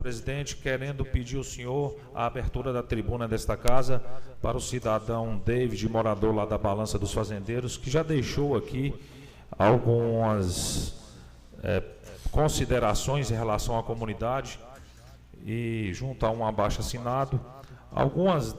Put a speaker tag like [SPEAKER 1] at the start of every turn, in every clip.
[SPEAKER 1] Presidente, querendo pedir ao senhor a abertura da tribuna desta casa para o cidadão David, morador lá da Balança dos Fazendeiros, que já deixou aqui algumas considerações em relação à comunidade e junto a um abaixo-assinado. Algumas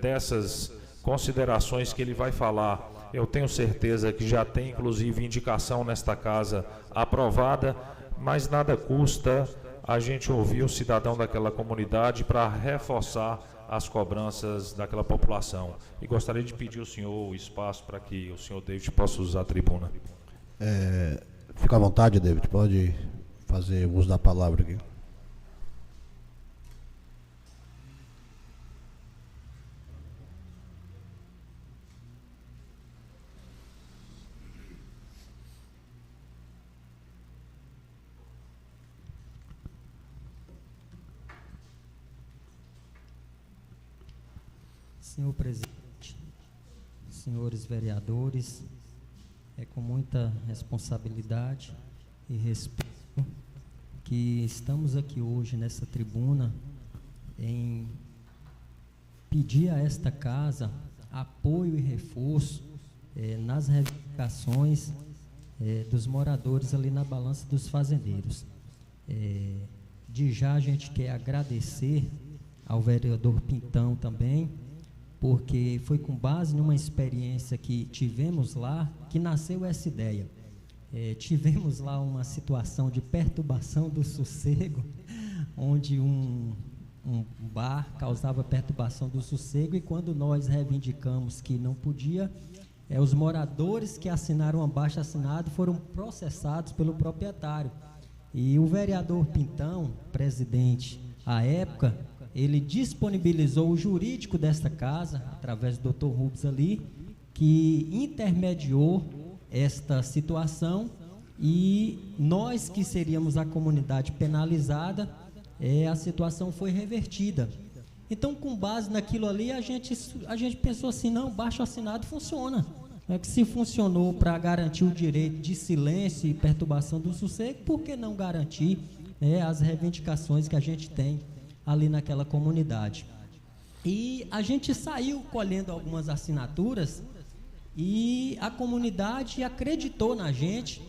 [SPEAKER 1] dessas considerações que ele vai falar, eu tenho certeza que já tem inclusive indicação nesta casa aprovada, mas nada custa a gente ouvir o cidadão daquela comunidade para reforçar as cobranças daquela população. E gostaria de pedir ao senhor o espaço para que o senhor David possa usar a tribuna.
[SPEAKER 2] Fica à vontade, David, pode fazer uso da palavra aqui.
[SPEAKER 3] Senhor presidente, senhores vereadores, é com muita responsabilidade e respeito que estamos aqui hoje nessa tribuna em pedir a esta casa apoio e reforço nas reivindicações dos moradores ali na Balança dos Fazendeiros. De já a gente quer agradecer ao vereador Pintão também, porque foi com base numa experiência que tivemos lá que nasceu essa ideia. Tivemos lá uma situação de perturbação do sossego, onde um bar causava perturbação do sossego, e quando nós reivindicamos que não podia, os moradores que assinaram um abaixo-assinado foram processados pelo proprietário. E o vereador Pintão, presidente à época, ele disponibilizou o jurídico desta casa, através do Dr. Rubens ali, que intermediou esta situação, e nós que seríamos a comunidade penalizada, a situação foi revertida. Então, com base naquilo ali, a gente pensou assim, não, baixo assinado funciona. Que se funcionou para garantir o direito de silêncio e perturbação do sossego, por que não garantir as reivindicações que a gente tem ali naquela comunidade? E a gente saiu colhendo algumas assinaturas e a comunidade acreditou na gente.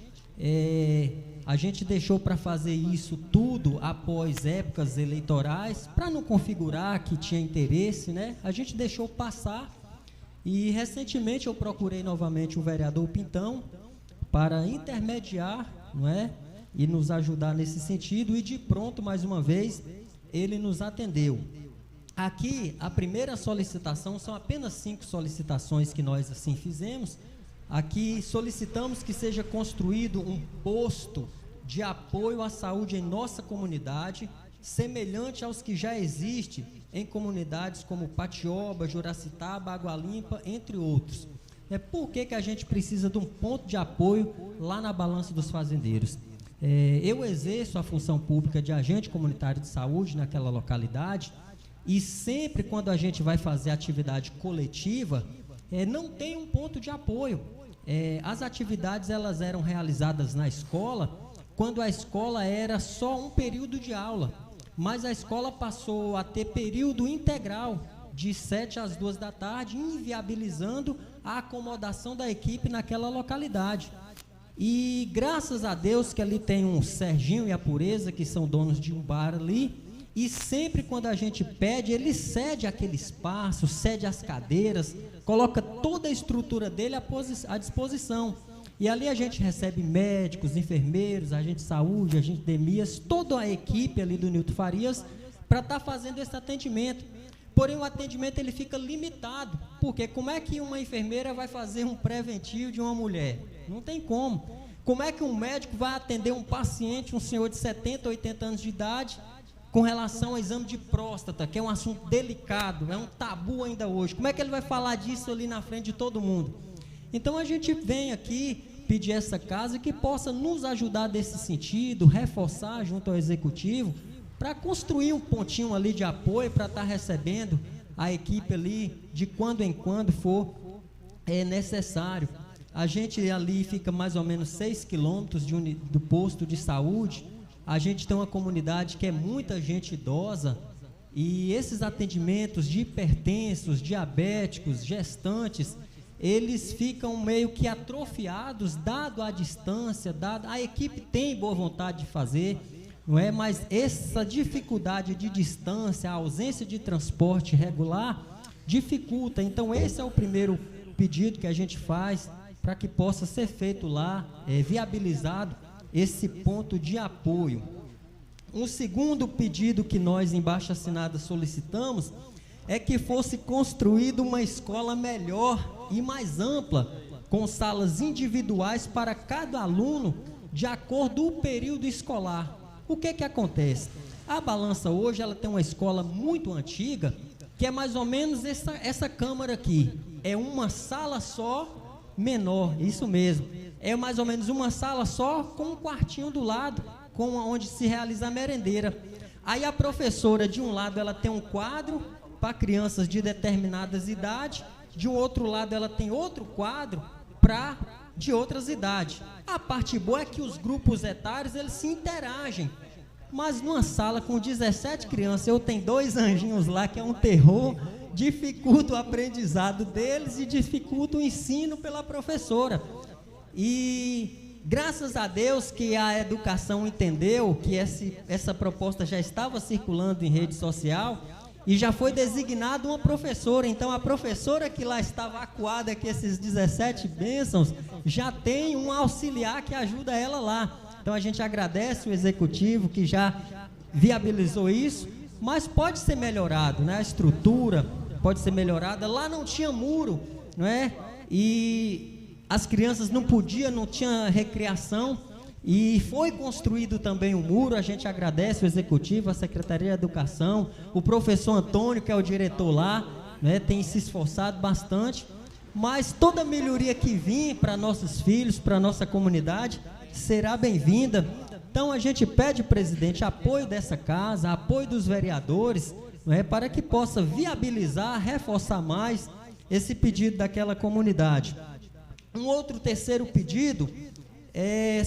[SPEAKER 3] A gente deixou para fazer isso tudo após épocas eleitorais, para não configurar que tinha interesse, né? A gente deixou passar, e recentemente eu procurei novamente o vereador Pintão para intermediar, não é? E nos ajudar nesse sentido, e de pronto, mais uma vez, ele nos atendeu. Aqui, a primeira solicitação, são apenas 5 solicitações que nós assim fizemos. Aqui solicitamos que seja construído um posto de apoio à saúde em nossa comunidade, semelhante aos que já existem em comunidades como Patioba, Juracitaba, Água Limpa, entre outros. Por que a gente precisa de um ponto de apoio lá na Balança dos Fazendeiros? Eu exerço a função pública de agente comunitário de saúde naquela localidade, e sempre quando a gente vai fazer atividade coletiva, não tem um ponto de apoio. As atividades elas eram realizadas na escola, quando a escola era só um período de aula, mas a escola passou a ter período integral, de 7 às 2 da tarde, inviabilizando a acomodação da equipe naquela localidade. E graças a Deus que ali tem um Serginho e a Pureza, que são donos de um bar ali, e sempre quando a gente pede, ele cede aquele espaço, cede as cadeiras, coloca toda a estrutura dele à disposição. E ali a gente recebe médicos, enfermeiros, agente de saúde, agente de EMIAS, toda a equipe ali do Nilton Farias, para estar fazendo esse atendimento. Porém, o atendimento ele fica limitado, porque como é que uma enfermeira vai fazer um preventivo de uma mulher? Não tem como. Como é que um médico vai atender um paciente, um senhor de 70, 80 anos de idade, com relação ao exame de próstata, que é um assunto delicado, é um tabu ainda hoje? Como é que ele vai falar disso ali na frente de todo mundo? Então, a gente vem aqui pedir essa casa que possa nos ajudar nesse sentido, reforçar junto ao executivo, para construir um pontinho ali de apoio, para estar recebendo a equipe ali de quando em quando for necessário. A gente ali fica mais ou menos 6 quilômetros do posto de saúde, a gente tem uma comunidade que é muita gente idosa, e esses atendimentos de hipertensos, diabéticos, gestantes, eles ficam meio que atrofiados, dado a distância, dado a equipe tem boa vontade de fazer, não é? Mas essa dificuldade de distância, a ausência de transporte regular, dificulta. Então esse é o primeiro pedido que a gente faz para que possa ser feito lá, viabilizado esse ponto de apoio. Um segundo pedido que nós, em Baixo-Assinada, solicitamos é que fosse construída uma escola melhor e mais ampla, com salas individuais para cada aluno, de acordo com o período escolar. O que acontece? A Balança hoje ela tem uma escola muito antiga, que é mais ou menos essa câmara aqui. É uma sala só, menor, isso mesmo. É mais ou menos uma sala só, com um quartinho do lado, com onde se realiza a merendeira. Aí a professora, de um lado, ela tem um quadro para crianças de determinadas idades, de um outro lado ela tem outro quadro para de outras idades. A parte boa é que os grupos etários eles se interagem, mas numa sala com 17 crianças, eu tenho 2 anjinhos lá, que é um terror, dificulta o aprendizado deles e dificulta o ensino pela professora. E graças a Deus que a educação entendeu que essa proposta já estava circulando em rede social e já foi designada uma professora. Então a professora que lá estava acuada com esses 17 bênçãos, já tem um auxiliar que ajuda ela lá. Então a gente agradece o executivo que já viabilizou isso, mas pode ser melhorado, né? A estrutura pode ser melhorada. Lá não tinha muro, não é? E as crianças não tinha recreação, e foi construído também um muro. A gente agradece o executivo, a Secretaria de Educação, o professor Antônio, que é o diretor lá, né? Tem se esforçado bastante, mas toda melhoria que vir para nossos filhos, para nossa comunidade, será bem-vinda. Então a gente pede, presidente, apoio dessa casa, apoio dos vereadores, não é, para que possa viabilizar, reforçar mais esse pedido daquela comunidade. Um outro terceiro pedido,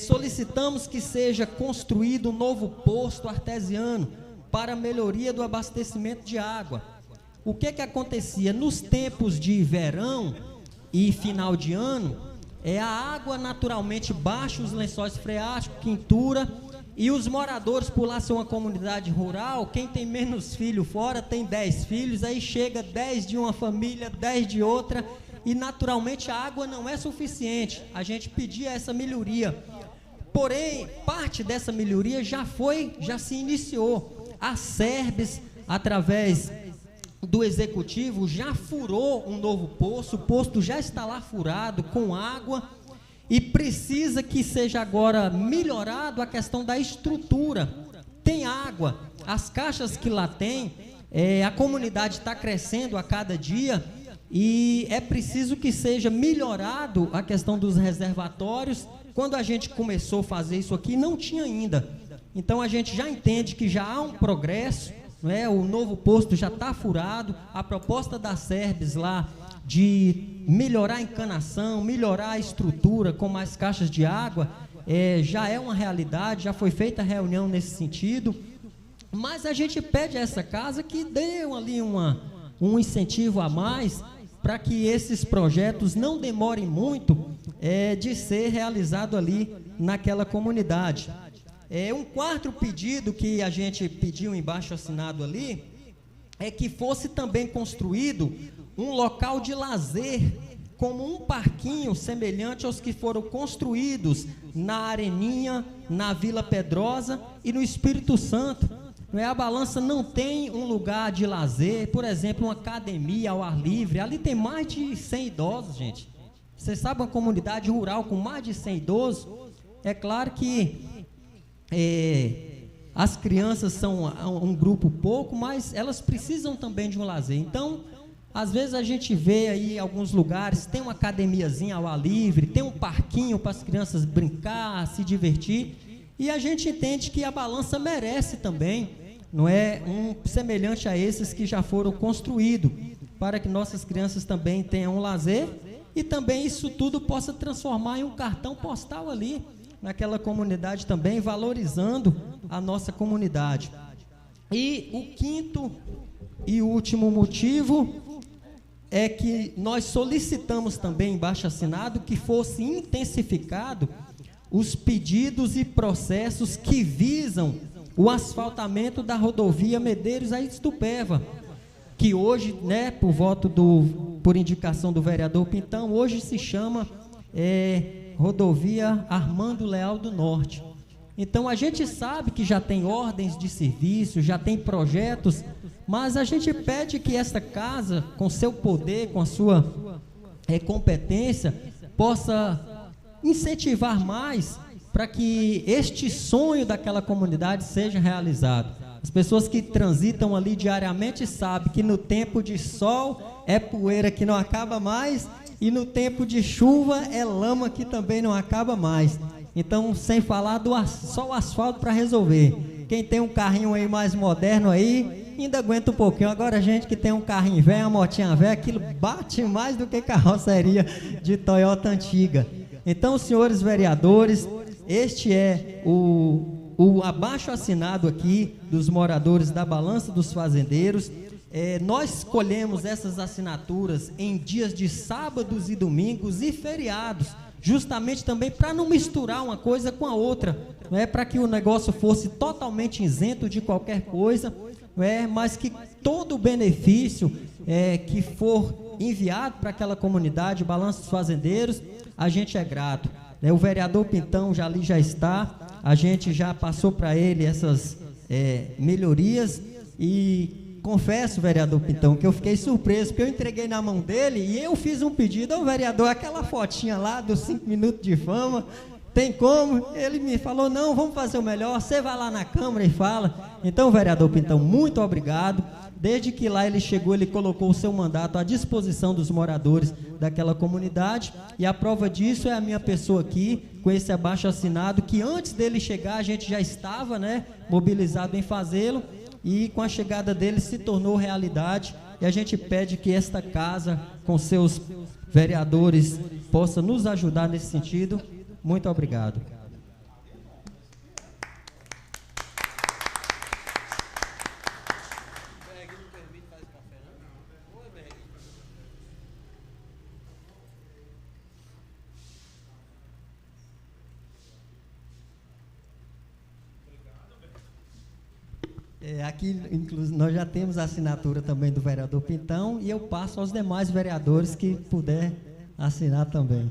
[SPEAKER 3] solicitamos que seja construído um novo posto artesiano para a melhoria do abastecimento de água. O que acontecia? Nos tempos de verão e final de ano, a água naturalmente baixa os lençóis freáticos, quintura, e os moradores, por lá ser uma comunidade rural, quem tem menos filho fora tem 10 filhos, aí chega 10 de uma família, 10 de outra, e naturalmente a água não é suficiente. A gente pedia essa melhoria, porém parte dessa melhoria já se iniciou. A Serbes, através do executivo, já furou um novo poço, o posto já está lá furado com água, e precisa que seja agora melhorado a questão da estrutura. Tem água, as caixas que lá tem, a comunidade está crescendo a cada dia, e é preciso que seja melhorado a questão dos reservatórios. Quando a gente começou a fazer isso aqui, não tinha ainda. Então a gente já entende que já há um progresso, não é? O novo posto já está furado. A proposta da Serbes lá de melhorar a encanação, melhorar a estrutura com mais caixas de água, já é uma realidade, já foi feita a reunião nesse sentido. Mas a gente pede a essa casa que dê ali um incentivo a mais, para que esses projetos não demorem muito de ser realizado ali naquela comunidade. Um quarto pedido que a gente pediu em Baixo-Assinado ali, é que fosse também construído um local de lazer, como um parquinho semelhante aos que foram construídos na Areninha, na Vila Pedrosa e no Espírito Santo. Não é? A Balança não tem um lugar de lazer, por exemplo, uma academia ao ar livre. Ali tem mais de 100 idosos, gente. Você sabe, uma comunidade rural com mais de 100 idosos, é claro que as crianças são um grupo pouco, mas elas precisam também de um lazer. Então, às vezes a gente vê aí em alguns lugares, tem uma academiazinha ao ar livre, tem um parquinho para as crianças brincar, se divertir, e a gente entende que a Balança merece também, não é, um semelhante a esses que já foram construídos, para que nossas crianças também tenham um lazer, e também isso tudo possa transformar em um cartão postal ali, naquela comunidade também, valorizando a nossa comunidade. E o quinto e último motivo é que nós solicitamos também, abaixo-assinado, que fosse intensificado os pedidos e processos que visam o asfaltamento da rodovia Medeiros a Itupeva, que hoje, né, por indicação do vereador Pintão, hoje se chama rodovia Armando Leal do Norte. Então a gente sabe que já tem ordens de serviço, já tem projetos, mas a gente pede que esta casa, com seu poder, com a sua competência, possa incentivar mais para que este sonho daquela comunidade seja realizado. As pessoas que transitam ali diariamente sabem que no tempo de sol é poeira que não acaba mais e no tempo de chuva é lama que também não acaba mais. Então, sem falar só o asfalto para resolver. Quem tem um carrinho aí mais moderno aí, ainda aguenta um pouquinho. Agora a gente que tem um carrinho velho, uma motinha velha, aquilo bate mais do que carroceria de Toyota antiga. Então, senhores vereadores, este é o abaixo-assinado aqui dos moradores da Balança dos Fazendeiros. Nós escolhemos essas assinaturas em dias de sábados e domingos e feriados, justamente também para não misturar uma coisa com a outra, para que o negócio fosse totalmente isento de qualquer coisa, mas que todo o benefício que for enviado para aquela comunidade, Balança dos Fazendeiros, a gente é grato. O vereador Pintão já está, a gente já passou para ele essas melhorias e confesso, vereador Pintão, que eu fiquei surpreso, porque eu entreguei na mão dele e eu fiz um pedido ao vereador, aquela fotinha lá dos 5 minutos de fama, tem como? Ele me falou, não, vamos fazer o melhor, você vai lá na Câmara e fala. Então, vereador Pintão, muito obrigado. Desde que lá ele chegou, ele colocou o seu mandato à disposição dos moradores daquela comunidade, e a prova disso é a minha pessoa aqui, com esse abaixo-assinado, que antes dele chegar a gente já estava, mobilizado em fazê-lo, e com a chegada dele se tornou realidade, e a gente pede que esta casa, com seus vereadores, possa nos ajudar nesse sentido. Muito obrigado. Aqui, inclusive, nós já temos a assinatura também do vereador Pintão e eu passo aos demais vereadores que puder assinar também.